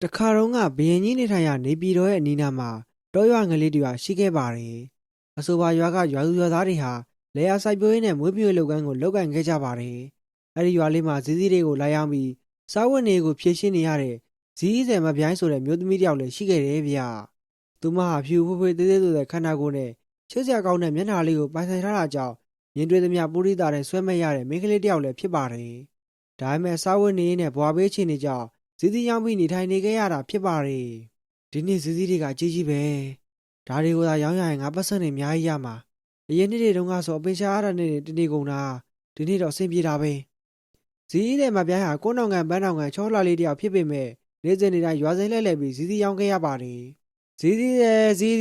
တခါတော့ကဘရင်ကြီးနေထိုင်ရာနေပြည်တော်ရဲ့အနီးနားမှာတောရွာငယ်လေးတွေရှိခဲ့ပါတယ်။အဆိုပါရွာကရွာသူရွာသားတွေဟာလယ်ယာစိုက်ပျိုးရေးနဲ့မွေးမြူရေးလုပ်ငန်းကိုလုပ်ကိုင်ခဲ့ကြပါတယ်။အဲဒီရွာလေးမှာဇီးသီးတွေကိုလာရောက်ပြီးစားဝတ်နေကိုဖြည့်ရှင်းနေရတဲ့ဇီးဆယ်မပြိုင်းဆိုတဲ့မျိုးသမီးတစ်ယောက်လည်းရှိခဲ့တယ်ဗျ။သူမဟာဖြူဖွေးဖွေးသေးသေးဆိုတဲ့ခန္ဓာကိုယ်နဲ့ချစ်စရာကောင်းတဲ့မျက်နှာလေးကိုပိုင်ဆိုင်ထားတာကြောင့်မြင်တွေ့သမျှပုရိသတဲ့ဆွဲမဲ့ရတဲ့မိန်းကလေးတစ်ယောက်လည်းဖြစ်ပါတယ်။ဒါပေမဲ့စားဝတ်နေရေးနဲ့ဘွားဘေးချင်းတွေကြောင့်ဇီးသီးရောင်းပြီးနေထိုင်နေခဲ့ရတာဖြစ်ပါတယ်။ဒီနေ့ဇီးသီးတွေကကြီးကြီးပဲ။ဒါတွေကိုသာရောင်းရရင်ငါပတ်စံနေအများကြီးရမှာ။အရင်နှစ်တွေတုန်းကဆိုအပင်ရှာရတာနဲ့တနေကုန်တာဒီနေ့တော့အဆင်ပြေတာပဲ။ဇီးတဲ့မပြိုင်းဟာကိုးနောင်ကန်ပန်းနောင်ကန်ချောလာလေးတယောက်ဖြစ်ပေမဲ့နေ့စဉ်နေ့တိုင်းရွာစိမ်းလှည့်လည်ပြီးဇီးသီးရောင်းခဲ့ရပါတယ်။ဇီးသီးရဲ့ဇီး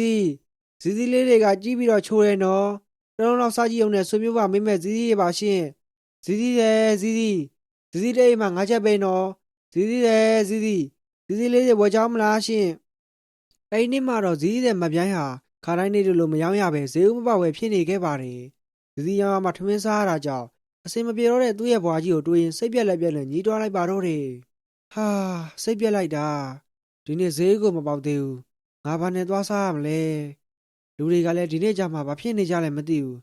သီးလေးတွေကကြီးပြီးတော့ချိုးတယ်နော်။တစ်လုံးလောက်စားကြည့်အောင်နဲ့ဆွေမျိုးပါမိမဲ့ဇီးသီးတွေပါရှင့်။ဇီးသီးရဲ့ဇီးသီးလေးမှငါချက်ပဲနော်။ဇီးရဲ့ဇီးလေးတွေဝယ်ကြမလားရှင့်အဲ့ဒီမှာတော့ဇီးတဲ့မပြိုင်းဟာခါတိုင်းနေ့လိုမရောင်းရပဲဈေးဥမပေါက်ပဲဖြစ်နေခဲ့ပါတယ်ဇီးရောင်းမှထမင်းစားရတာကြောင့်အစင်မပြေတော့တဲ့သူ့ရဲ့ဘွားကြီးကိုတွေးရင်စိတ်ပြက်လက်ပြက်နဲ့ညီးတွားလိုက်ပါတော့တယ်ဟာစိတ်ပြက်လိုက်တာဒီနေ့ဈေးကိုမပေါက်သေးဘူးငါဘာနဲ့သွားစားရမလဲလူတွေကလည်းဒီနေ့ကြမှာဘာဖြစ်နေကြလဲမသိဘူး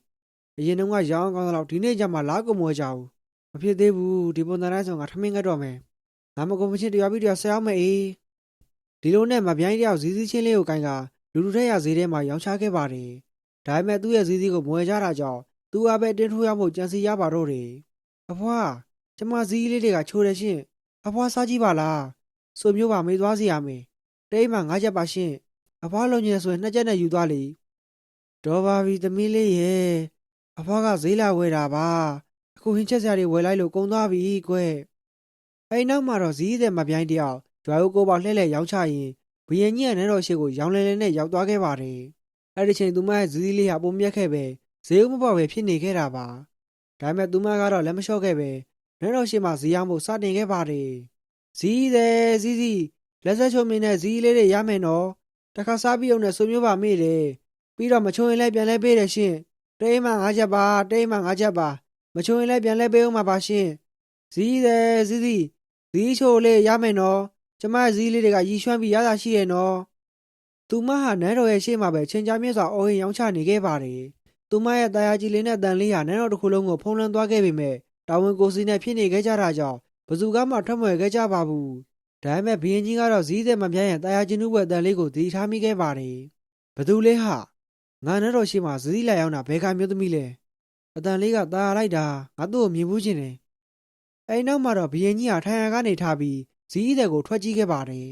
အရင်တုန်းကရောင်းကောင်းတော့ဒီနေ့ကြမှာလားကိုမွေးကြဘူးမဖြစ်သေးဘူးဒီပုံစံတိုင်းဆိုငါထမင်းကတ်တော့မယ်ငါမကုန်မချင်းတရားပြီးတရားဆရာမအေးဒီလိုနဲ့မပြိုင်းတယောက်ဇီးစည်းချင်းလေးကိုကိုင်ကလူထက်ရဈေးထဲမှာရောင်းချခဲ့ပါတယ်ဒါပေမဲ့သူ့ရဲ့ဇီးစည်းကိုမွေကြတာကြောင့်သူအပဲတင်းထိုးရမှုကြံစီရပါတော့တယ်အဖွားကျမဇီးလေးတွေကချိုးတယ်ရှင့်အဖွားစားကြည့်ပါလားဆိုမျိုးပါမေးသွားစီရမယ်တိတ်မှ9ချက်ပါရှင့်အဖွားလုံးညင်ဆိုရင်2ချက်နဲ့ယူသွားလေတော်ပါပြီသမီးလေးရဲ့အဖွားကဈေးလာဝယ်တာပါအခုဟင်းချက်စရာတွေဝယ်လိုက်လို့ကုန်သွားပြီကွအဲ့နောက်မှာတော့ဇီးတဲ့မပြိုင်းတယောက်ရွာဦးကိုပေါလှည့်လှည့်ရောင်းချရင်ဘရင်ကြီးကနန်းတော်ရှိကိုရောင်းလဲလဲနဲ့ရောက်သွားခဲ့ပါတယ်အဲ့ဒီချိန်သူမရဲ့ဇီးလေးဟာပုံမြက်ခဲ့ပဲဈေးဥမပေါပဲဖြစ်နေခဲ့တာပါဒါပေမဲ့သူမကတော့လက်မလျှော့ခဲ့ပဲနန်းတော်ရှိမှာဈေးရောင်းဖို့စတင်ခဲ့ပါတယ်ဇီးလက်ဆက်ချုံမင်းနဲ့ဇီးလေးတွေရမယ်နော်တခါစားပြီးအောင်နဲ့ဆွေမျိုးပါမိတယ်ပြီးတော့မချုံရင်လည်းပြန်လဲပေးတယ်ရှင့်တိတ်မှ9ချက်ပါမချုံရင်လည်းပြန်လဲပေးအောင်ပါရှင့်ဇီးချိုလေးရမယ်နော်ကျမဇီးလေးတွေကရီရွှမ်းပြီးရတာရှိရဲ့နော်သူမဟာနန်းတော်ရဲ့ရှေ့မှာပဲချင်းချာမြင့်စွာအော်ဟင်ရောင်းချနေခဲ့ပါတယ်သူမရဲ့တရားကြီးလေးနဲ့တန်လေးဟာနန်းတော်တစ်ခုလုံးကိုဖုံးလွှမ်းသွားခဲ့ပေမဲ့တာဝန်ကိုစီနဲ့ဖြစ်နေခဲ့ကြတာကြောင့်ဘသူကမှထွက်မွယ်ခဲ့ကြပါဘူးဒါပေမဲ့ဘရင်ကြီးကတော့ဇီးတဲ့မပြိုင်းရဲ့တရားချင်းဥပွဲတန်လေးကိုတည်ထားမိခဲ့ပါတယ်ဘသူလဲဟာငါနန်းတော်ရှိမှာဇီးလိုက်အောင်တာဘယ်ကမျိုးသမီးလဲအတန်လေးကตาလိုက်တာငါတို့ကိုမြင်ဘူးချင်းတယ်အဲ့နောက်မှာတော့ဘရင်ကြီးဟာထိုင်ရန်ကနေထားပြီးဇီးတဲ့ကိုထွက်ကြည့်ခဲ့ပါတယ်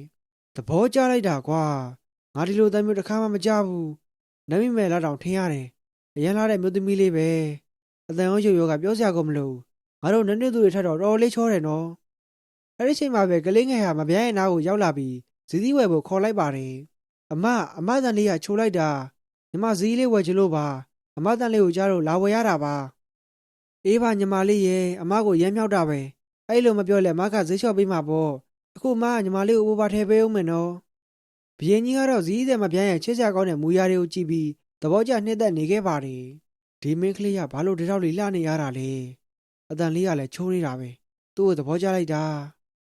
သဘောကျလိုက်တာကွာငါဒီလိုတမ်းမျိုးတစ်ခါမှမကြဘူးနမိမယ်လာတောင်ထင်ရတယ်အရန်လာတဲ့မျိုးသမီးလေးပဲအတန်ရောရွကပြောစရာကိုမလိုငါတို့နည်းနည်းသူတွေထက်တော့တော်လေးချောတယ်နော်အဲ့ဒီချိန်မှာပဲကလေးငယ်ဟာမပြိုင်းရဲ့နားကိုရောက်လာပြီးဇီးဝယ်ဖို့ခေါ်လိုက်ပါတယ်အမတန်လေးကချိုးလိုက်တာညီမဇီးလေးဝယ်ချလို့ပါအမတန်လေးကိုကြားလို့လာဝယ်ရတာပါအေးပါညီမလေးရဲ့အမကိုရမ်းမြောက်တာပဲအဲ့လိုမပြောလဲအမကဈေးလျှော့ပေးမှာပေါ့အခုမညီမလေးကိုဥပပါထည့်ပေးအောင်မယ်နော်ဘရင်ကြီးကတော့ဇီးတဲ့မပြိုင်းရဲ့ချစ်စရာကောင်းတဲ့မူရာတွေကိုကြည့်ပြီးသဘောကျနှစ်သက်နေခဲ့ပါတယ်ဒီမင်းကလေးကဘာလို့ဒီတော့လေးလှနေရတာလဲအတန်လေးကလည်းချိုးနေတာပဲသူ့ကိုသဘောကျလိုက်တ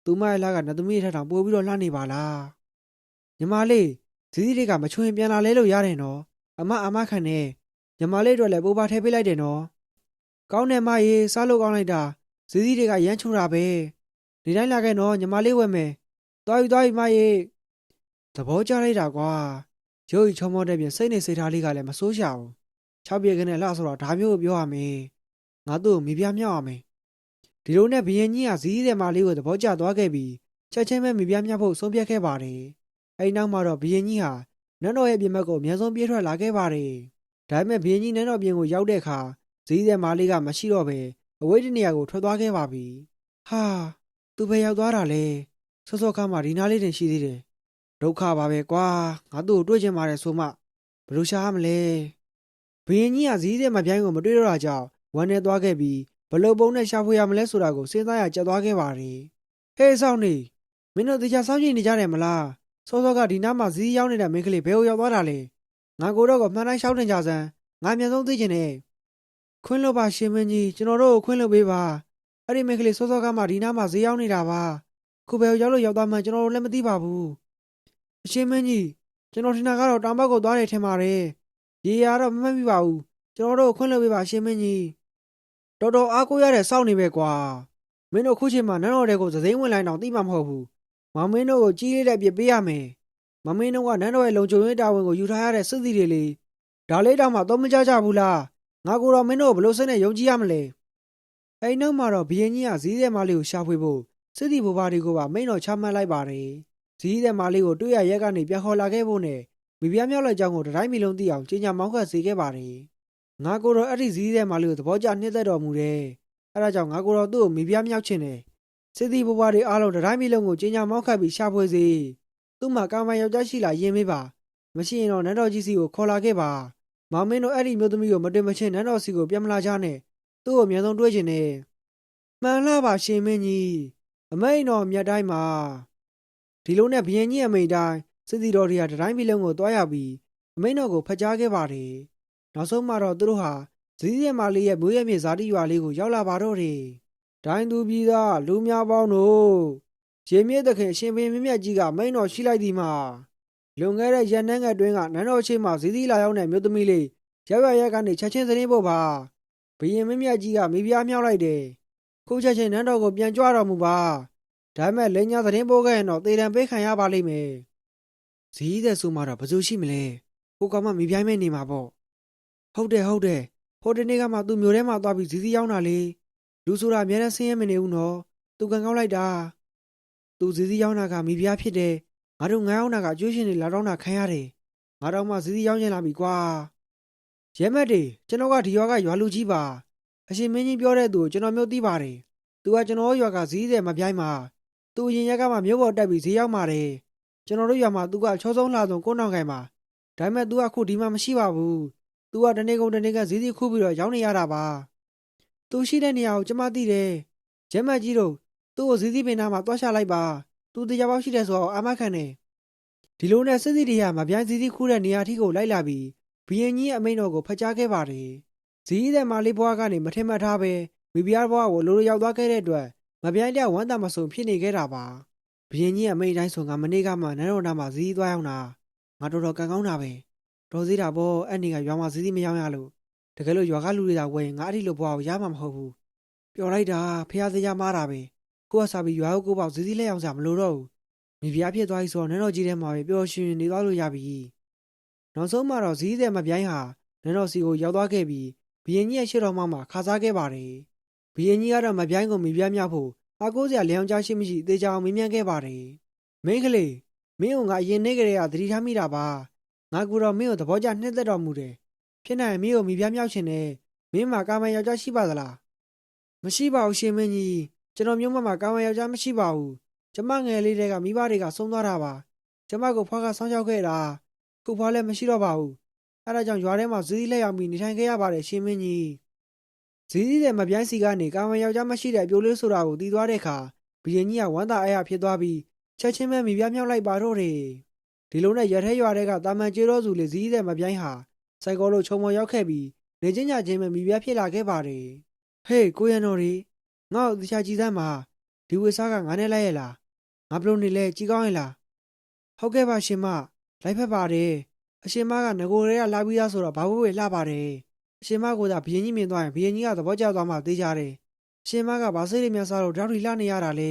ာသူမရဲ့လှကနတ်သမီးထက်တောင်ပိုပြီးတော့လှနေပါလားညီမလေးဇီးတွေကမချွင်ပြန်လာလဲလို့ရတယ်နော်အမခံနေညီမလေးတို့လည်းပိုးပါထည့်ပေးလိုက်တယ်နော်ကောင်းတယ်မရေစားလို့ကောင်းလိုက်တာဇီးတွေကရမ်းချိုးတာပဲဒီတိုင်းလာခဲ့နော်ညီမလေးဝယ်မယ်သွားယူမရေသဘောကျလိုက်တာကွာရုပ်ချောမောတဲ့ပြင်စိတ်နေစိတ်ထားလေးကလည်းမစိုးရှာဘူး6ပြည့်ခနဲ့လှဆိုတော့ဒါမျိုးကိုပြောရမယ်ငါတို့မိပြမြောက်ရမယ်ဒီလိုနဲ့ဘရင်ကြီးကဇီးတဲ့မလေးကိုသဘောကျသွားခဲ့ပြီးချက်ချင်းပဲမိပြမြောက်ဖို့ဆုံးဖြတ်ခဲ့ပါတယ်အဲဒီနောက်မှာတော့ဘရင်ကြီးဟာနန်းတော်ရဲ့ပြင်ဘက်ကိုအများဆုံးပြေးထွက်လာခဲ့ပါတယ်ဒါပေမဲ့ဘရင်ကြီးနန်းတော်ပြင်ကိုရောက်တဲ့အခါဇီးတဲ့မလေးကမရှိတော့ပဲအဝေးတနေရာကိုထွက်သွားခဲ့ပါပြီဟာသူပဲရောက်သွားတာလေစောခါမှဒီနားလေးတင်ရှိသေးတယ်ဒုက္ခပါပဲကွာငါတို့တွေ့ချင်ပါတယ်ဆိုမှဘယ်လိုရှာရမလဲဘရင်ကြီးကဇီးတဲ့မပြိုင်းကိုမတွေ့တော့တာကြောင့်ဝမ်းနေသွားခဲ့ပြီးဘလို့ပုံနဲ့ရှာဖွေရမလဲဆိုတာကိုစဉ်းစားရကြက်သွားခဲ့ပါတယ်ဟေးဆောင်နေမင်းတို့တရားစောင့်ကြည့်နေကြတယ်မလားစောကဒီနားမှာဇီးရောက်နေတဲ့မင်းကလေးဘယ်ကိုရောက်သွားတာလဲငါကိုတော့ကမှန်တိုင်းရှောက်တင်ကြစမ်းငါအမြန်ဆုံးသိချင်တယ်ခွင့်လို့ပါရှင်မင်းကြီးကျွန်တော်တို့ကိုခွင့်လို့ပေးပါအဲ့ဒီမင်းကလေးစောကမှဒီနားမှာဇီးရောက်နေတာပါ ခုဘယ်ကိုရောက်လို့ရောက်သွားမှကျွန်တော်တို့လည်းမသိပါဘူးအရှင်မင်းကြီးကျွန်တော်ထင်တာကတော့တောင်ဘက်ကိုသွားတယ်ထင်ပါတယ်ရေရတော့မမှတ်မိပါဘူးကျွန်တော်တို့ခွင့်လွှတ်ပေးပါအရှင်မင်းကြီးတော်တော်အားကိုးရတဲ့စောင့်နေပဲကွာမင်းတို့ခုချိန်မှာနန်းတော်တွေကိုသစိမ်းဝင်လိုက်တော့သိမှာမဟုတ်ဘူးမမင်းတို့ကိုကြီးလေးတဲ့အပြစ်ပေးရမယ်မမင်းတို့ကနန်းတော်ရဲ့လုံခြုံရေးတာဝန်ကိုယူထားရတဲ့စစ်သည်တွေလေဒါလေးတောင်မှတော့မကြကြဘူးလားငါကိုတော့မင်းတို့ဘလို့စိတ်နဲ့ယုံကြည်ရမလဲအဲ့နောက်မှာတော့ဘီရင်ကြီးကဇီးတဲ့မလေးကိုရှာဖွေဖို့စစ်သည်ဘိုးဘတွေကိုပါမိန့်တော်ချမှတ်လိုက်ပါတယ်ဇီးတဲ့မလေးကိုတွေ့ရရက်ကနေပြန်ခေါ်လာခဲ့ဖို့နဲ့မိဖုရားမြောက်လိုက်ကြောင်းကိုတိုင်းပြည်လုံးသိအောင်ကြေညာမောင်းခတ်စေခဲ့ပါတယ်ငါကိုတော့အဲ့ဒီဇီးတဲ့မလေးကိုသဘောကျနှစ်သက်တော်မူတယ်အဲ့ဒါကြောင့်ငါကိုတော့သူ့ကိုမိဖုရားမြောက်ချင်တယ်စစ်သည်ဘိုးဘတွေအားလုံးတိုင်းပြည်လုံးကိုကြေညာမောင်းခတ်ပြီးရှာဖွေစေသူ့မှာကာမန်ယောက်ျားရှိလာရင်မေးပါမရှိရင်တော့နန်းတော်ကြီးစီကိုခေါ်လာခဲ့ပါမောင်မင်းတို့အဲ့ဒီမျိုးသမီးကိုမတင်မချင်းနန်းတော်စီကိုပြန်မလာကြနဲ့သူ့ကိုအမြန်ဆုံးတွေ့ချင်တယ်မှန်လားပါရှင်မင်းကြီးအမိန်တော်မြတ်တိုင်းမှာဒီလိုနဲ့ဘုရင်ကြီးအမိန်တိုင်းစစ်သည်တော်တွေကတိုင်းပြည်လုံးကိုတွားရောက်ပြီးအမိန်တော်ကိုဖျက်ချခဲ့ပါတယ်နောက်ဆုံးမှာတော့သူတို့ဟာဇီးရဲမာလေးရဲ့မိုးရမြေဇာတိရွာလေးကိုရောက်လာပါတော့တယ်ဒိုင်းသူပြည်သားလူများပေါင်းတို့ရေမြင့်သခင်ရှင်ဘုရင်မြတ်ကြီးကမိန်တော်ရှိလိုက်သည်မှာလွန်ခဲ့တဲ့ရက်နှန်းငယ်တွင်းကနန်းတော်ရှိမှဇီးသီးလာရောက်တဲ့မြို့သမီးလေးရောက်ရက်ကနေချက်ချင်းသတင်းပို့ပါဘုရင်မြတ်ကြီးကမိဖုရားမြောက်လိုက်တယ်ခုချက်ချင်းနန်းတော်ကိုပြန်ကြွတော်မူပါဒါမဲ့လိန်ညာသတင်းပို့ခဲ့ရင်တော့တေတံပေးခံရပါလိမ့်မယ်ဇီးတဲ့ဆိုမှတော့ဘယ်သူရှိမလဲကိုကောင်မမိဖုရားမဲ့နေမှာပေါ့ဟုတ်တယ်ဟိုတနေ့ကမှသူ့မျိုးထဲမှာသွားပြီးဇီးသီးရောက်တာလေလူဆိုတာအများနဲ့ဆင်းရဲမနေဘူးနော်သူကန်ကောက်လိုက်တာသူဇီးသီးရောက်တာကမိဖုရားဖြစ်တယ်ငါတို့ငါရောက်တာကအကျွေးရှင်တွေလာတော့တာခံရတယ်ငါတော့မှဇီးသီးရောက်ချင်လာပြီကွာရဲမက်တွေကျွန်တော်ကဒီရွာကရွာလူကြီးပါအရှင်မင်းကြီးပြောတဲ့သူကိုကျွန်တော်မျိုးသိပါတယ်သူကကျွန်တော်ရွာကဇီးတဲ့မပြိုင်းမှာသူအရင်ရက်ကမှမြို့ပေါ်တက်ပြီးဈေးရောက်ပါတယ်ကျွန်တော်တို့ရွာမှာသူကချောဆုံးလာဆုံးကိုနောင်ခိုင်မှာဒါပေမဲ့သူကခုဒီမှာမရှိပါဘူးသူကတနေ့ကုန်တနေ့ကဈေးစီခူးပြီးတော့ရောက်နေရတာပါသူရှိတဲ့နေရာကိုကျွန်မသိတယ်ရဲမက်ကြီးတို့သူ့ကိုဈေးစီပင်နာမှာတွားချလိုက်ပါသူတရားပေါက်ရှိတယ်ဆိုတော့အာမခံတယ်ဒီလိုနဲ့စစ်စီတွေကမပြိုင်းဈေးစီခူးတဲ့နေရာထိကိုလိုက်လာပြီးဘီရင်ကြီးအမိန့်တော်ကိုဖျက်ချခဲ့ပါတယ်ဇီးတဲ့မာလေးဘွားကနေမထင်မှတ်ထားပဲမိဖုရားဘွားကိုလိုလိုရောက်သွားခဲ့တဲ့အတွက်မပြိုင်းတဲ့ဝမ်းသာမဆုံဖြစ်နေခဲ့တာပါဘီရင်ကြီးအမိန့်တိုင်းဆိုငါမနေ့ကမှနန်းတော်သားမှာဇီးသွားရောက်တာငါတော်တော်ကန်ကောင်းတာပဲတော်သေးတာပေါ့အဲ့နေကရွာမှာဇီးမရောက်ရလို့တကယ်လို့ရွာကလူတွေသာဝယ်ငါအဲ့ဒီလိုဘွားကိုရမှာမဟုတ်ဘူးပျော်လိုက်တာဖះသေးကြမားတာပဲကိုကစားပြီးရွာကိုပေါက်ဇီးလက်အောင်စားမလို့တော့ဘူးမိဖုရားဖြစ်သွားပြီဆိုတော့နန်းတော်ကြီးထဲမှာပဲပျော်ရွှင်နေသွားလို့ရပြီနောက်ဆုံးမှာတော့ဇီးတဲ့မပြိုင်းဟာနန်းတော်စီကိုရောက်သွားခဲ့ပြီးဘီရင်ကြီးရဲ့ရှေ့တော်မှာခါစားခဲ့ပါတယ်ဘီရင်ကြီးကတော့မပြိုင်းကိုမိဖုရားမြောက်ဖို့အားကိုးစရာလျောင်ကြားရှိမရှိသေချာအောင်မေးမြန်းခဲ့ပါတယ်မင်းကလေးမင်းကငါအရင်နေ့ကလေးကသတိထားမိတာပါငါကူတော့မင်းကိုသဘောကျနှစ်သက်တော်မူတယ်ဖြစ်နိုင်မင်းကိုမိဖုရားမြောက်ရှင်နဲ့မင်းမှာကာမန်ယောက်ျားရှိပါသလားမရှိပါဘူးရှင်မင်းကြီးကျွန်တော်မျိုးမမှာကာမန်ယောက်ျားမရှိပါဘူးကျမငယ်လေးတွေကမိဘတွေကဆုံးသွားတာပါကျမကိုဖွားကဆောင်းချောက်ခဲ့တာခုဖွားလည်းမရှိတော့ပါဘူးအဲဒါကြောင့်ရွာထဲမှာဇီးလက်ရောက်ပြီးနေထိုင်ခဲ့ရပါတယ်ရှင်မင်းကြီးဇီးတဲ့မပြိုင်းစီကနေကာမန်ယောက်ျားမရှိတဲ့အပြိုးလေးဆိုတာကိုသိသွားတဲ့အခါဘီရင်ကြီးကဝမ်းသာအားရဖြစ်သွားပြီးချက်ချင်းပဲမိဖုရားမြောက်လိုက်ပါတော့တယ်ဒီလိုနဲ့ရထဲရွာတွေကတာမန်ကျေးတော်စုလေးဇီးတဲ့မပြိုင်းဟာစိုက်ကောလို့ခြုံမော်ရောက်ခဲ့ပြီးနေချင်းညချင်းပဲမိဖုရားဖြစ်လာခဲ့ပါတယ်ဟေးကိုရန်တော်ကြီးငါ့ကိုတခြားကြည်စမ်းပါဒီဝေစားကငါနဲ့လိုက်ရလားငါဘလို့နေလဲကြည်ကောင်းရလားဟုတ်ကဲ့ပါရှင်မလိုက်ဖက်ပါတယ်အရှင်မကငကိုရဲကလာပြီးသားဆိုတော့ဘာဝေလှပါတယ်အရှင်မကသာဘီရင်ကြီးမြင်သွားရင်ဘီရင်ကြီးကသဘောကျသွားမှသိကြတယ်အရှင်မကဘာစိတ်တွေများစားလို့ဓာတ်တွေလှနေရတာလဲ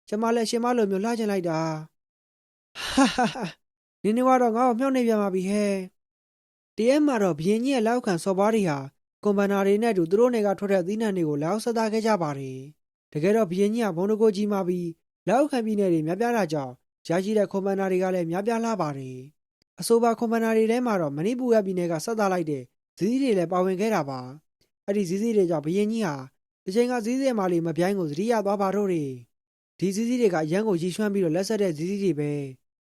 ကျမလည်းအရှင်မလိုမျိုးလှချင်လိုက်တာဟာဟာဟာနင်းနေတော့ငါ့ကိုမြှောက်နေပြန်ပါပြီဟဲ့တရက်မှာတော့ဘီရင်ကြီးရဲ့လောက်ခံစော်ပွားတွေဟာကွန်ပန်နာတွေနဲ့တူသူတို့တွေကထွက်တဲ့အသီးနှံတွေကိုလောက်ဆက်သားခဲ့ကြပါတယ်တကယ်တော့ဘီရင်ကြီးကဘုံတကိုကြီးမှပြီးလောက်ခံပြည်နယ်တွေများပြားတာကြောင့်ရရှိတဲ့ကွန်ပန်နာတွေကလည်းများပြားလာပါတယ်အဆိုပါကွန်ပန်နာတွေထဲမှာတော့မဏိပူရပြည်နယ်ကဆက်သားလိုက်တဲ့ဇီးတွေလည်းပါဝင်ခဲ့တာပါအဲ့ဒီဇီးတွေကြောင့်ဘီရင်ကြီးဟာဒီချိန်ကဇီးမာလီမပြိုင်းကိုသတိရသွားပါတော့တယ်ဒီဇီးတွေကရန်ကိုရီရွှမ်းပြီးတော့လက်ဆက်တဲ့ဇီးတွေပ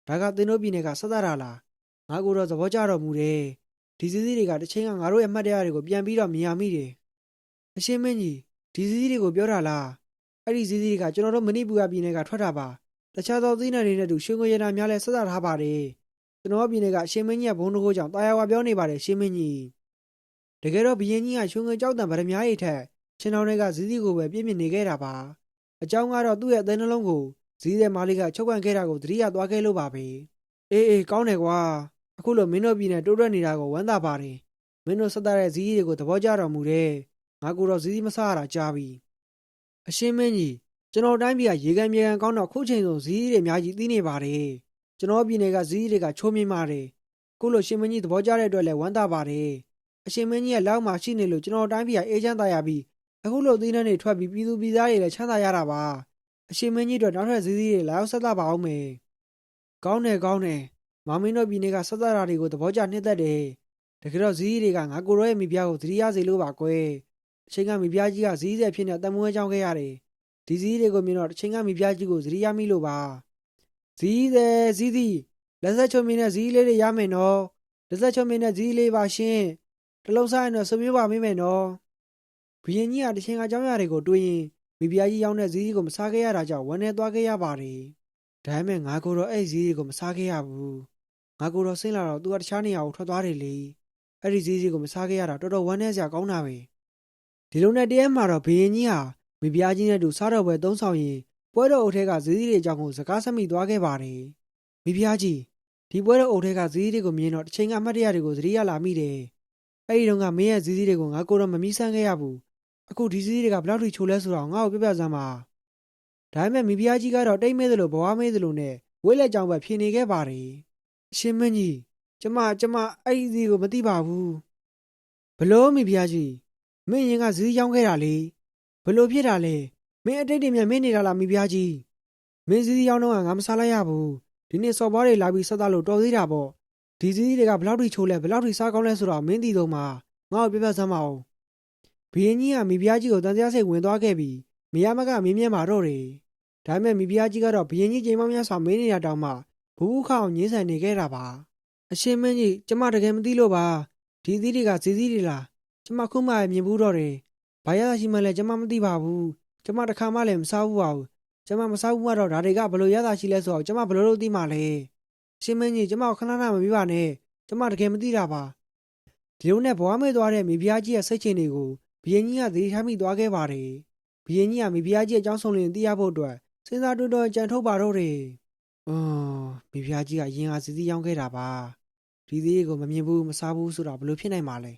ဲဒါကသင်တို့ပြည်နယ်ကဆက်သားတာလားငါကတော့သဘောကျတော်မူတယ်ဒီဇီးတွေကတစ်ချိန်ကငါတို့ရဲ့အမှတ်တရတွေကိုပြန်ပြီးတော့မြင်ရမိတယ်အရှင်မင်းကြီးဒီဇီးတွေကိုပြောတာလားအဲ့ဒီဇီးတွေကကျွန်တော်တို့မဏိပူရပြည်နယ်ကထွက်တာပါတခြားသောသီးနှံတွေနဲ့တူရွှေငွေရတနာများလဲဆက်သားထားပါတယ်ကျွန်တော်ပြည်နယ်ကအရှင်မင်းကြီးကဘုံတကိုးကြောင့်တာယာဝါပြောနေပါတယ်ရှင်မင်းကြီးတကယ်တော့ဘီရင်ကြီးကရွှေငွေကြောက်တံဗရမ ्या ရိတ်ထက်ရှင်တော်တွေကဇီးကိုပဲပြည့်မြင့်နေခဲ့တာပါအကြောင်းကတော့သူ့ရဲ့အသေးနှလုံးကို ဇီးတဲ့မားလေးကချုပ်ကန်ခဲ့တာကိုသတိရသွားခဲ့လို့ပါပဲအေးကောင်းတယ်ကွာအခုလိုမင်းတို့ပြည်နယ်တိုးတက်နေတာကိုဝမ်းသာပါတယ်မင်းတို့ဆက်တဲ့ဇီးတွေကိုသဘောကျတော်မူတယ်ငါကိုတော့ဇီးမစားရတာကြားပြီအရှင်းမင်းကြီးကျွန်တော်တိုင်းပြည်ကရေကန်မြေကန်ကောင်းတော့ခုချိန်ဆိုဇီးတွေအများကြီးသိနေပါတယ်ကျွန်တော်ပြည်နယ်ကဇီးတွေကချိုးမြင့်ပါတယ်ခုလိုရှင်မင်းကြီးသဘောကျတဲ့အတွက်လည်းဝမ်းသာပါတယ်အရှင်မင်းကြီးရဲ့လောက်မှရှိနေလို့ကျွန်တော်တိုင်းပြည်ကအေးချမ်းသာရပြီးအခုလိုသီးနှံတွေထွက်ပြီးပြည်သူပြည်သားတွေလည်းချမ်းသာရတာပါအရှင်မင်းကြီးတို့နောက်ထပ်ဇီးတွေလာရောက်ဆက်သပါအောင်မယ်ကောင်းတယ်မောင်မင်းတို့ပြည်နယ်ကဆက်သတာတွေကိုသဘောကျနှစ်သက်တယ်တကယ်တော့ဇီးတွေကငါကိုရောရဲ့မိဖုရားကိုသတိရစေလို့ပါကွယ်အချိန်ကမိဖုရားကြီးကဇီးဆက်ဖြစ်နေတမွေးကြောင်းခဲ့ရတယ်ဒီဇီးတွေကိုမြင်တော့အချိန်ကမိဖုရားကြီးကိုသတိရမိလို့ပါဇီးသည်လက်ဆက်ချုံမင်းနဲ့ဇီးလေးတွေရမယ်နော်လက်ဆက်ချုံမင်းနဲ့ဇီးလေးပါရှင်တလုံးစားရင်တော့ဆွေမျိုးပါမိမယ်နော်ဘုရင်ကြီးကတချိန်ကအကြောင်းအရာတွေကိုတွေးရင်မိဖုရားကြီးရောက်တဲ့ဇီးကိုမစားခဲ့ရတာကြောင့်ဝမ်းနည်းသွားခဲ့ရပါတယ်ဒါပေမဲ့ငါကိုတော့အဲ့ဇီးကိုမစားခဲ့ရဘူးငါကိုတော့ဆင်းလာတော့သူကတခြားနေရာကိုထွက်သွားတယ်လေအဲ့ဒီဇီးကိုမစားခဲ့ရတာတော်တော်ဝမ်းနည်းစရာကောင်းတာပဲဒီလိုနဲ့တရက်မှာတော့ဘုရင်ကြီးဟာမိဖုရားကြီးနဲ့တူစားတော်ပွဲသုံးဆောင်ရင်ပွဲတော်အုပ်ထဲကဇီးတွေအကြောင်းကိုစကားဆက်မိသွားခဲ့ပါတယ်မိဖုရားကြီးဒီပွဲတော်အုပ်ထဲကဇီးတွေကိုမြင်တော့တစ်ချိန်ကအမှတ်တရတွေကိုသတိရလာမိတယ်အဲ့ဒီတော့ကမင်းရဲ့ဇီးတွေကိုငါကိုတော့မမီးဆန်းခဲ့ရဘူးအခုဒီဇီးတွေကဘယ်လောက်ထိချိုလဲဆိုတော့ငါ့ကိုပြပြစမ်းပါဒါပေမဲ့မိဖုရားကြီးကတော့တိတ်မဲသလိုဘဝမဲသလိုနဲ့ဝိလက်ကြောင်ပဲဖြေနေခဲ့ပါတယ်အရှင်မင်းကြီးကျမအဲ့ဒီဇီးကိုမသိပါဘူးဘလို့မိဖုရားကြီးမင်းရင်ကဇီးရောင်းခဲ့တာလေဘလို့ဖြစ်တာလဲမင်းအတိတ်တွေမြင်မင်းနေတာလားမိဖုရားကြီးမင်းဇီးရောင်းတော့ငါမစားလိုက်ရဘူးဒီနေ့စော်ဘွားတွေလာပြီးဆက်သားလို့တော်သေးတာပေါ့ဒီဇီးတွေကဘလောက်ထိချိုးလဲဘလောက်ထိစားကောင်းလဲဆိုတော့မင်းသိတော့မှငါ့ကိုပြပြစမ်းပါဦးဘုရင်ကြီးကမိဖုရားကြီးကိုတန်တရားစိတ်ဝင်သွားခဲ့ပြီးမရမကမင်းမြတ်မာတော့တယ်ဒါပေမဲ့မိဖုရားကြီးကတော့ဘုရင်ကြီးချိန်မောင်းများစွာမင်းနေတာတောင်မှဘူးခအောင်ငင်းဆန်နေခဲ့တာပါအရှင်မင်းကြီးကျမတကယ်မသိလို့ပါဒီသီးတွေကဇီးတွေလားကျမခုမှမြင်ဘူးတော့တယ်ဘာရရှိမှလဲကျမမသိပါဘူးကျမတခါမှလည်းမစားဘူးပါဘူးကျမမစားဘူးမှတော့ဒါတွေကဘယ်လိုရတာရှိလဲဆိုတော့ကျမဘယ်လိုလုပ်သိမှလဲရှင်မင်းကြီးကျမကိုခဏမပြီးပါနဲ့ကျမတကယ်မသိတာပါဒီလိုနဲ့ဘွားမေ့သွားတဲ့မိဖုရားကြီးရဲ့စိတ်ချင်တွေကိုဘုရင်ကြီးကသတိထားမိသွားခဲ့ပါတယ်ဘုရင်ကြီးကမိဖုရားကြီးအကြောင်းဆုံးလင်းသိရဖို့အတွက်စဉ်းစားတွေးတောကြံထုတ်ပါတော့တယ်မိဖုရားကြီးကအရင်ကစီစီရောင်းခဲ့တာပါဒီသေးကိုမမြင်ဘူးမစားဘူးဆိုတာဘယ်လိုဖြစ်နိုင်မှာလဲ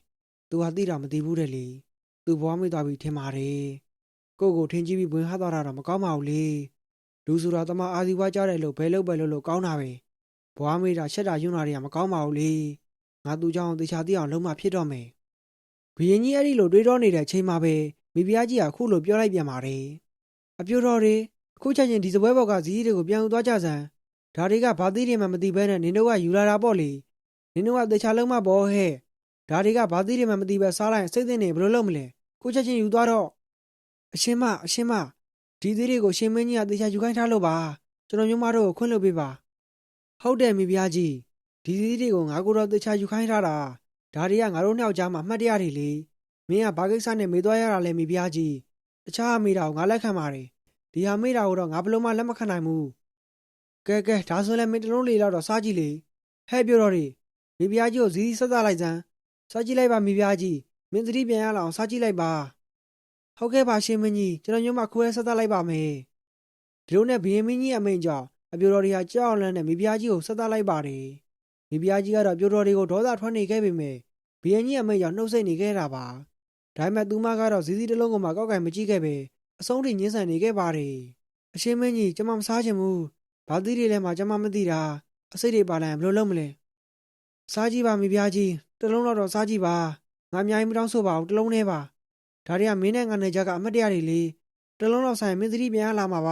သူဟာသိတာမသိဘူးတဲ့လေသူဘွားမေ့သွားပြီထင်ပါတယ်ကိုထင်ကြည့်ပြီးဝင်ဟသွားတာတော့မကောင်းပါဘူးလေလူဆိုတာတမအာဇီဝကြတယ်လို့ဘယ်လို့ကောင်းတာပဲဘွားမေးတာချက်တာယွန်းတာတွေကမကောင်းပါဘူးလေငါသူကြောင့်တေချာသိအောင်လုံးမဖြစ်တော့မယ်ဘုရင်ကြီးအဲ့ဒီလိုတွေးတောနေတဲ့အချိန်မှာပဲမိဖုရားကြီးကခုလိုပြောလိုက်ပြန်ပါတယ်အပြိုတော်တွေအခုချက်ချင်းဒီစပွဲဘော်ကဇီးတွေကိုပြန်ယူသွားကြစမ်းဒါတွေကဘာသိတွေမှမသိဘဲနဲ့နင်တို့ကယူလာတာပေါ့လေနင်တို့ကတေချာလုံးမဘောဟဲ့ဒါတွေကဘာသိတွေမှမသိပဲစားလိုက်စိတ်သိနေဘယ်လိုလုပ်မလဲခုချက်ချင်းယူသွားတော့အရှင်မဒီသေးတွေကိုရှင်မင်းကြီးကတေချာယူခိုင်းထားလို့ပါကျွန်တော်မျိုးမတို့ကိုခွင့်လွှတ်ပေးပါဟုတ်တယ်မိဖုရားကြီးဒီသေးတွေကိုငါကိုတော့တေချာယူခိုင်းထားတာဒါတွေကငါတို့နှစ်ယောက်ကြားမှာအမှတ်တရတွေလေမင်းကဘာကိစ္စနဲ့မေးသွားရတာလဲမိဖုရားကြီးတခြားအမေတာကိုငါလက်ခံပါတယ်ဒီဟာမေးတာကိုတော့ငါဘယ်လို့မှလက်မခံနိုင်ဘူးကဲဒါဆိုလည်းမင်းတလုံးလေးတော့စားကြည့်လေဟဲ့ပြောတော့ဒီမိဖုရားကြီးကိုဇီးဆက်စားလိုက်စမ်းစားကြည့်လိုက်ပါမိဖုရားကြီးမင်းသတိပြန်ရအောင်စားကြည့်လိုက်ပါဟုတ်ကဲ့ပါရှင်မင်းကြီးကျွန်တော်ညမခွဲဆက်သလိုက်ပါမယ်ဒီလိုနဲ့ဘုရင်မင်းကြီးအမိန့်ကြောင့်အပြိုတော်တွေကကြောက်လန့်နဲ့မိဖုရားကြီးကိုဆက်သလိုက်ပါတယ်မိဖုရားကြီးကတော့ပြိုတော်တွေကိုဒေါသထွက်နေခဲ့ပေမဲ့ဘုရင်ကြီးအမိန့်ကြောင့်နှုတ်ဆက်နေခဲ့တာပါဒါပေမဲ့သူမကတော့ဇီးတလုံးကိုမှကောက်ကင်မကြည့်ခဲ့ပဲအဆုံးထိညှင်းဆန်နေခဲ့ပါတယ်အရှင်မင်းကြီးကျွန်မမစားချင်ဘူးဘာသီးတွေလဲမှကျွန်မမသိတာအစိတ်တွေပါလိုက်ဘယ်လိုလုပ်မလဲစားကြည့်ပါမိဖုရားကြီးတလုံးတော့စားကြည့်ပါငါအများကြီးမတောင်းဆိုပါဘူးတလုံးနဲ့ပါဒါတွေကမင်းနဲ့ငါနဲ့ကြကအမတ်တရားတွေလေတလုံးတော့ဆိုင်မင်းသတိပြန်ရလာမှာပါ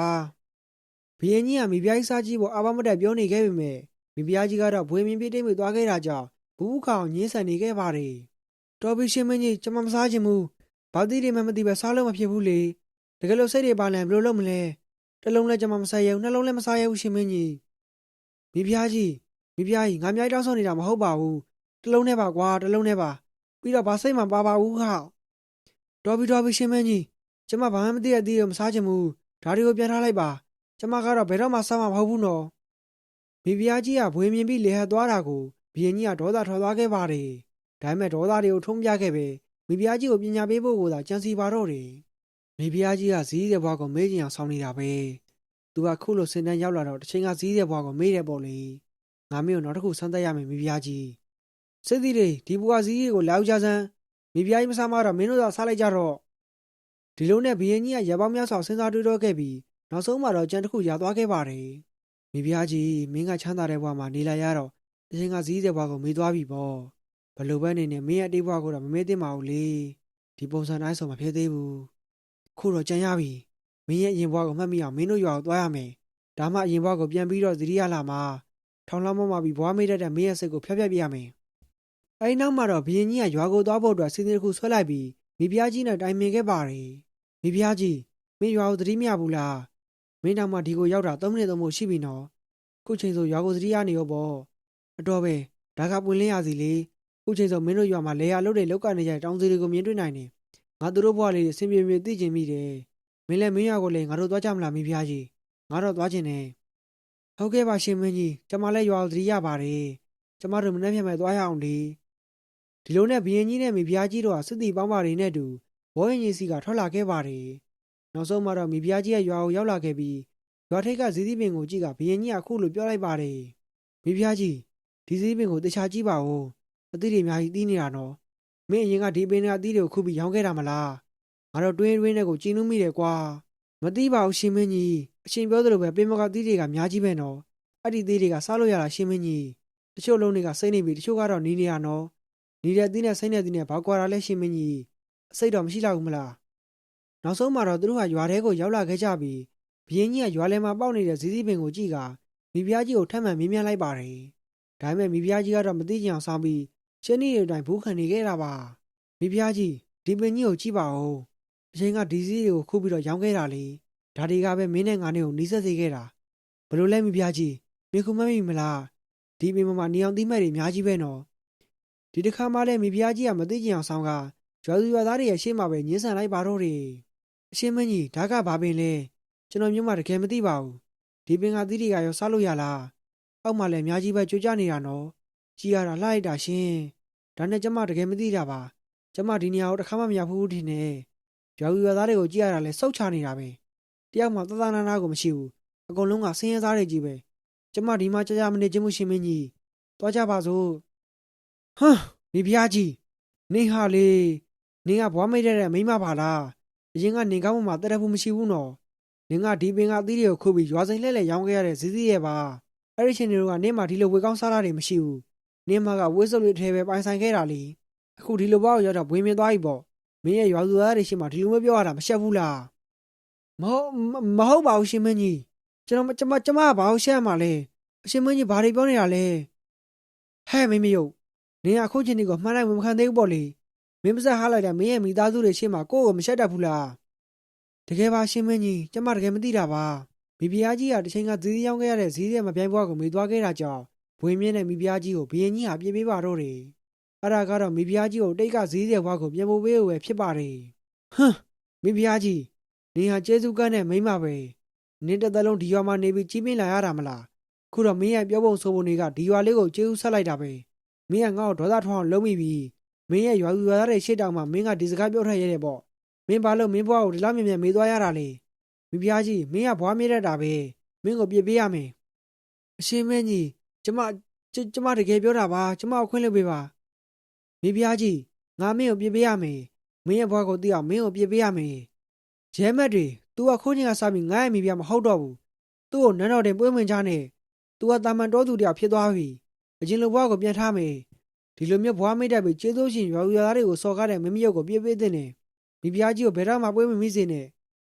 ဘုရင်ကြီးကမိဖုရားကြီးစားကြည့်ဖို့အာဘမတက်ပြောနေခဲ့ပေမဲ့မိဖုရားကြီးကတော့ဘွေမြင်ပြတိတ်မိသွားခဲ့တာကြောင့်ဘူးခေါင်ညင်းဆန်နေခဲ့ပါတယ်တော်ပြီရှင်မင်းကြီးကျွန်မမစားချင်ဘူးဘာသီးတွေမှမသိပဲစားလို့မဖြစ်ဘူးလေတကယ်လို့စိတ်တွေပါလန်ဘယ်လိုလုပ်မလဲတလုံးလည်းကျွန်မမစားရဘူးနှလုံးလည်းမစားရဘူးရှင်မင်းကြီးမိဖုရားကြီးငါမြိုက်တောင်းဆိုနေတာမဟုတ်ပါဘူးတလုံးနဲ့ပါကွာတလုံးနဲ့ပါပြီးတော့ဘာစိတ်မှပါပါဘူးဟာတော်ပြီရှင်မင်းကြီးကျမဘာမှမသိတဲ့အသီးကိုမစားချင်ဘူးဒါတွေကိုပြန်ထားလိုက်ပါကျမကတော့ဘယ်တော့မှစားမှာမဟုတ်ဘူးနော်မိဖုရားကြီးကဘွေမြင်ပြီးလေဟတ်သွားတာကိုဘုရင်ကြီးကဒေါသထွက်သွားခဲ့ပါတယ်ဒါပေမဲ့ဒေါသတွေကိုထုံးပြခဲ့ပဲမိဖုရားကြီးကိုပညာပေးဖို့ကိုသာကြံစီပါတော့တယ်မိဖုရားကြီးကဇီးတဲ့ဘွားကိုမေးချင်အောင်ဆောင်းနေတာပဲ သူကခုလိုစင်တန်းရောက်လာတော့တစ်ချိန်ကဇီးတဲ့ဘွားကိုမေးတယ်ပေါ့လေငါမင်းကိုနောက်တစ်ခုစမ်းသပ်ရမယ်မိဖုရားကြီးစစ်သည်တွေဒီဘွားဇီးကိုလောက်ကြစမ်းမိဖုရားကြီးမစားမတော့မင်းတို့သာစားလိုက်ကြတော့ဒီလိုနဲ့ဘုရင်ကြီးကရပောင်းများစွာစဉ်းစားတွေးတောခဲ့ပြီးနောက်ဆုံးမှာတော့ကြံတစ်ခုရသွားခဲ့ပါတယ်မိဖုရားကြီးမင်းကချမ်းသာတဲ့ဘွားမှာနေလာရတော့တစ်ချိန်ကဇီးတဲ့ဘွားကိုမေးသွားပြီပေါ့ဘလို့ပဲနေနေမင်းရဲ့အတိတ်ဘွားကိုတော့မမေ့သင့်ပါဘူးလေဒီပုံစံတိုင်းဆိုမဖြစ်သေးဘူးခုတော့ကြံရပြီမင်းရဲ့အရင်ဘွားကိုမှတ်မိအောင်မင်းတို့ရွာကိုသွားရမယ်ဒါမှအရင်ဘွားကိုပြန်ပြီးတော့သတိရလာမှာထောင်လောင်းမမပြီးဘွားမေးတတ်တဲ့မင်းရဲ့စိတ်ကိုဖျက်ပြရမယ်အဲဒီနောက်မှာတော့ဘုရင်ကြီးကရွာကိုသွားဖို့အတွက်စီစဉ်တစ်ခုဆွဲလိုက်ပြီးမိဖုရားကြီးနဲ့တိုင်ပင်ခဲ့ပါတယ်မိဖုရားကြီးမင်းရွာကိုသတိမရဘူးလားမင်းတောင်မှဒီကိုရောက်တာ3မိနစ်သုံးဖို့ရှိပြီနော်ခုချိန်ဆိုရွာကိုသတိရနေရောပေါ့အတော်ပဲဒါကပွင့်လင်းရစီလေခုချိန်ဆိုမင်းတို့ရွာမှာလေယာလုတ်တွေလောက်ကနေကြတဲ့တောင်စီတွေကိုမြင်တွေ့နိုင်တယ်ငါတို့ဘွားလေးတွေဆင်ပြေပြေသိကျင်မိတယ်မင်းလည်းမင်းရွာကိုလည်းငါတို့သွားကြမလားမိဖုရားကြီးငါတော့သွားချင်တယ်ဟုတ်ကဲ့ပါရှင်မင်းကြီးကျမလည်းရွာကိုသတိရပါတယ်ကျမတို့မနေ့ပြန်မဲ့သွားရအောင်လေဒီလိုနဲ့ဘုရင်ကြီးနဲ့မိဖုရားကြီးတို့ဟာစစ်တီပေါင်းပါတွေနဲ့တူဘောရင်ကြီးစီကထွက်လာခဲ့ပါတယ်နောက်ဆုံးမှာတော့မိဖုရားကြီးရဲ့ရွာကိုရောက်လာခဲ့ပြီးရွာထိပ်ကဇီးသီးပင်ကိုကြည့်ကဘုရင်ကြီးကခုလိုပြောလိုက်ပါတယ်မိဖုရားကြီးဒီဇီးပင်ကိုတခြားကြည့်ပါဦးအသီးတွေအများကြီးတီးနေတာနော်မင်းအရင်ကဒီပင်ကအသီးတွေကိုခုပြီးရောင်းခဲ့တာမလားငါတော့တွင်းနဲ့ကိုကျင်းနှူးမိတယ်ကွာမသိပါဘူးရှင်မင်းကြီးအရှင်ပြောသလိုပဲပင်မကသီးတွေကများကြီးပဲနော်အဲ့ဒီသီးတွေကစားလို့ရတာရှင်မင်းကြီးတချို့လုံးတွေကစိမ့်နေပြီတချို့ကတော့နီးနေရနော်နေတဲ့သီးနဲ့စိမ့်တဲ့သီးနဲ့ဘာကွာတာလဲရှင်မင်းကြီးအစိတ်တော့မရှိတော့ဘူးမလားနောက်ဆုံးမှာတော့သူတို့ဟာရွာထဲကိုရောက်လာခဲ့ကြပြီးဘုရင်ကြီးကရွာထဲမှာပေါက်နေတဲ့ဇီးသီးပင်ကိုကြည့်ကမိဖုရားကြီးကိုထပ်မံမေးမြန်းလိုက်ပါတယ်ဒါပေမဲ့မိဖုရားကြီးကတော့မသိချင်အောင်ဆောင်ပြီးရှင်းနေတဲ့အတိုင်းဘူးခံနေခဲ့တာပါမိဖုရားကြီးဒီပင်ကြီးကိုကြည့်ပါဦးအချိန်ကဒီဇီးတွေကိုခုပြီးတော့ရောင်းခဲ့တာလေဒါတွေကပဲမင်းနဲ့ငါနဲ့ကိုနှီးဆက်စေခဲ့တာဘလို့လဲမိဖုရားကြီးမင်းခုမှတ်မိမလားဒီပင်မှာနေအောင်သီးမဲ့တွေအများကြီးပဲနော်ဒီတစ်ခါမှလည်းမိဖုရားကြီးကမသိချင်အောင်ဆောင်ကရွာသူရွာသားတွေရဲ့ရှေ့မှာပဲညှင်းဆန်လိုက်ပါတော့တယ်အရှင်မင်းကြီးဒါကဘာပင်လဲကျွန်တော်မျိုးမတကယ်မသိပါဘူးဒီပင်ကသီးတွေကရောစားလို့ရလားအောက်မှာလည်းအများကြီးပဲကြွကြနေတာနော်ကြည်ရတာလှလိုက်တာရှင်ဒါနဲ့ကျမတကယ်မသိတာပါကျမဒီနေရာကိုတစ်ခါမှမရောက်ဘူးထင်တယ်ရွာသူရွာသားတွေကိုကြည်ရတာလဲစောက်ချနေတာပဲတယောက်မှသသနာနာကိုမရှိဘူးအကုန်လုံးကဆင်းရဲသားတွေကြီးပဲကျမဒီမှာကြာမနေခြင်းမရှင်မင်းကြီးသွားကြပါစို့ဟမ်မိဖုရားကြီးနေဟာလေနေကဘွားမိတ်တဲ့မိမပါလားအရင်ကနေကောင်းမှမတက်ဘူးမရှိဘူးနော်နေကဒီပင်ကအသီးတွေကိုခုပြီးရွာစိန်လှဲ့လှဲ့ရောင်းခဲ့ရတဲ့ဇီးဇီးရဲ့ပါအဲ့ဒီချင်းတွေကနေမှဒီလိုဝေကောင်းစားတာတွေမရှိဘူးနေမှာကဝေးစုပ်လေးထဲပဲပိုင်ဆိုင်ခဲ့တာလေအခုဒီလိုဘွားကိုရောက်တော့ဘွေမြင်သွားပြီပေါ့မင်းရဲ့ရွာသူသားတွေရှိမှဒီလိုမပြောရတာမရှက်ဘူးလားမဟုတ်ပါဘူးရှင်မင်းကြီးကျမကဘာလို့ရှက်ရမှာလဲအရှင်မင်းကြီးဘာတွေပြောနေတာလဲဟဲ့မင်းမယုတ်နေကအခုချင်းဒီကိုမှန်းလိုက်မခံသေးဘူးပေါ့လေမင်းပါစက်ဟားလိုက်တဲ့မင်းရဲ့မိသားစုတွေရှိမှကိုယ့်ကိုမရှက်တတ်ဘူးလားတကယ်ပါရှင်မင်းကြီးကျမတကယ်မသိတာပါမိဖုရားကြီးကတစ်ချိန်ကဇီးရောင်းခဲ့ရတဲ့ဇီးရဲ့မပြိုင်ဘွားကိုမေးသွားခဲ့တာကြောင့်ဘွေမြင့်တဲ့မိဖုရားကြီးကိုဘုရင်ကြီးဟာပြေးပေးပါတော့တယ်အဲ့ဒါကတော့မိဖုရားကြီးကိုတိတ်ကဇီးရဲ့ဘွားကိုပြန်ဖို့ပေးဖို့ပဲဖြစ်ပါတယ်ဟမ်မိဖုရားကြီးနေဟာကျေးဇူးကမ်းတဲ့မိမပဲနင်းတစ်သက်လုံးဒီရွာမှာနေပြီးကြီးပင်းလာရတာမလားခုတော့မင်းရဲ့ပြောပုံဆိုပုံတွေကဒီရွာလေးကိုကျေးဇူးဆက်လိုက်တာပဲမင်းကငါ့ကိုဒေါသထောင်းအောင်လုပ်မိပြီမင်းရဲ့ရွာသူရွာသားတွေရှေ့တောင်မှမင်းကဒီစကားပြောထွက်ရတဲ့ပေါ့မင်းဘာလို့မင်းဘွားကိုဒီလောက်မြင်မြင်မေးသွားရတာလဲမိဖုရားကြီးမင်းကဘွားမေးတတ်တာပဲမင်းကိုပြစ်ပေးရမယ်အရှင်မင်းကြီးကျမတကယ်ပြောတာပါကျမကိုခွင့်လုပ်ပေးပါမိဖုရားကြီးငါမင်းကိုပြစ်ပေးရမယ်မင်းရဲ့ဘွားကိုသိအောင်မင်းကိုပြစ်ပေးရမယ်ရဲမက်တွေ तू ကခိုးချင်းကစားပြီးငါ့ရဲ့မိဖုရားမဟုတ်တော့ဘူးသူ့ကိုနန်းတော်တင်ပွေးဝင်ချနဲ့ तू ကတာမန်တော်သူတယောက်ဖြစ်သွားပြီအချင်းလိုဘွားကိုပြန်ထားမယ်ဒီလိုမျိုးဘွားမိတ်တက်ပြီးကျေးဇူးရှင်ရွာသူရွာသားတွေကိုစော်ကားတဲ့မင်းမယုတ်ကိုပြစ်ပေးတဲ့နဲ့မိဖုရားကြီးကိုဘယ်တော့မှပွေးမမိစေနဲ့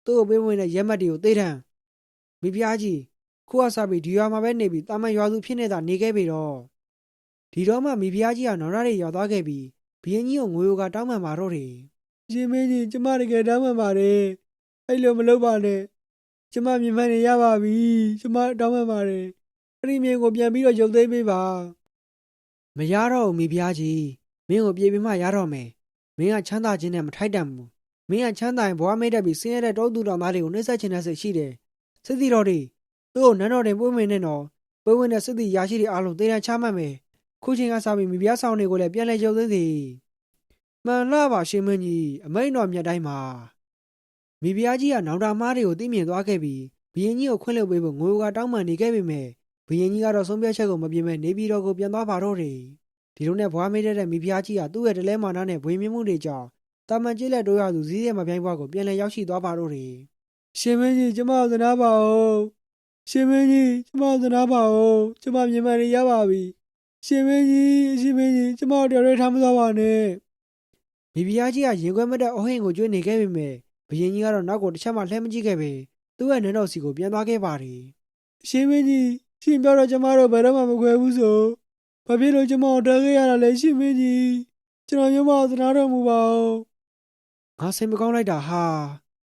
သူ့ကိုပွေးဝင်တဲ့ရဲမက်တွေကိုသိထမ်းမိဖုရားကြီးခုကစားပြီးဒီရွာမှာပဲနေပြီးတာမန်ရွာသူဖြစ်နေတာနေခဲ့ပြီတော့ဒီတော့မှမိဖုရားကြီးကနော်ရတွေရောက်သွားခဲ့ပြီးဘုရင်ကြီးကိုငွေကတောင်းပန်ပါတော့တယ်ရှင်မင်းကြီးကျမတကယ်တောင်းပန်ပါတယ်အဲ့လိုမလုပ်ပါနဲ့ကျမမြင်မှန်နေရပါပြီကျမတောင်းပန်ပါတယ်အဲ့ဒီမြေကိုပြန်ပြီးတော့ရုပ်သိမ်းပေးပါမရတော့ဘူးမိဖုရားကြီးမင်းကိုပြေးပြီးမှရတော့မယ်မင်းကချမ်းသာခြင်းနဲ့မထိုက်တန်ဘူးမင်းကချမ်းသာရင်ဘွားမိတ်တက်ပြီးဆင်းရဲတဲ့တောသူတော်သားတွေကိုနှိမ့်ဆက်ခြင်းနဲ့စိတ်ရှိတယ်စစ်တီတော်တွေသူ့ကိုနန်းတော်တင်ပွေးဝင်နေတော့ပွေးဝင်တဲ့စစ်တီရရှိတွေအားလုံးတေးတန်းချမှတ်မယ်ခုချိန်ကစပြီးမိဖုရားဆောင်တွေကိုလည်းပြန်လဲရုပ်သိမ်းစေမှန်လားပါရှင်မင်းကြီးအမိန့်တော်မြတ်တိုင်းမှာမိဖုရားကြီးကနောင်တမားတွေကိုသိမြင်သွားခဲ့ပြီး ဘုရင်ကြီးကိုခွင့်လွှတ်ပေးဖို့ငွေကတောင်းပန်နေခဲ့ပေမဲ့ဘုရင်ကြီးကတော့ဆုံးဖြတ်ချက်ကိုမပြင်မဲ့နေပြည်တော်ကိုပြန်သွားပါတော့တယ်ဒီလိုနဲ့ဘွားမေးတဲ့မိဖုရားကြီးကသူ့ရဲ့တလဲမာနနဲ့ဘွေမြင့်မှုတွေကြောင့်တာမန်ကျေးလက်တိုးရသူဇီးရဲမပြိုင်ဘွားကိုပြန်လည်ရောက်ရှိသွားပါတော့တယ်ရှင်မင်းကြီးကျမကိုသနာပါဦးရှင်မင်းကြီးကျမကိုသနာပါဦးကျမမြင်မှန်ရပါပြီရှင်မင်းကြီးကျမတို့တော်ရဲထားမသွားပါနဲ့မိဖုရားကြီးကရင်ခွဲမတဲ့အဟိန်ကိုကျွေးနေခဲ့ပေမဲ့ဘုရင်ကြီးကတော့နောက်ကိုတစ်ချက်မှလှည့်မကြည့်ခဲ့ပဲသူ့ရဲ့နန်းတော်စီကိုပြန်သွားခဲ့ပါတယ်ရှင်မင်းကြီးရှင်ပြောတော့ကျမတို့ဘယ်တော့မှမခွဲဘူးဆိုဘာဖြစ်လို့ကျမကိုတားခဲ့ရတာလဲရှင်မင်းကြီးကျွန်တော်မျိုးမသနာတော်မူပါဦးငါစိတ်မကောင်းလိုက်တာဟာ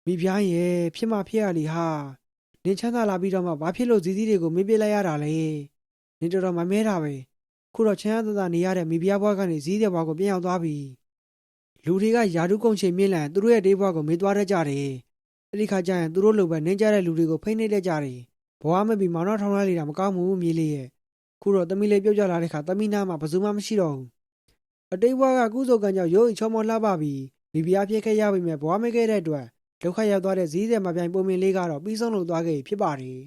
မိဖုရားရဲ့ဖြစ်မှဖြစ်ရလေဟာနင်ချမ်းသာလာပြီးတော့မှဘာဖြစ်လို့ဇီးတွေကိုမေးပြလိုက်ရတာလဲနင်တော်တော်မမဲတာပဲခုတော့ချမ်းသာသာနေရတဲ့မိဖုရားဘွားကနေဇီးတဲ့ဘွားကိုပြန်ရောက်သွားပြီလူတွေကယာတုကုန်ချိန်မြင့်လန့်သူတို့ရဲ့တေးဘွားကိုမေးသွားတတ်ကြတယ်အဲ့ဒီခါကျရင်သူတို့လိုပဲနင်းကြတဲ့လူတွေကိုဖိနှိပ်တတ်ကြတယ်ဘွားမပြီးမောင်နှောထောင်းလိုက်တာမကောင်းဘူးမြေးလေးရဲ့ခုတော့သမီးလေးပြုတ်ကြလာတဲ့ခါသမီးနာမှာဘယ်သူမှမရှိတော့ဘူးအတိတ်ဘွားကကုစုကန်ကြောင့်ရုံးအိမ်ချောမောလှပပြီးမိဖုရားဖြစ်ခဲ့ရပြီမဲ့ဘွားမခဲ့တဲ့အတွက်ဒုက္ခရောက်သွားတဲ့ဇီးတဲ့မပြိုင်ပုံမြင်လေးကတော့ပြီးဆုံးလို့သွားခဲ့ဖြစ်ပါတယ်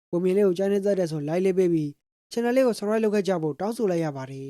ပုံမြင်လေးကိုကြိုင်းနေတတ်တဲ့ဆိုလိုက်လေးပေးပြီး channel လေးကို subscribe လုပ်ခဲ့ကြဖို့တောင်းဆိုလိုက်ရပါတယ်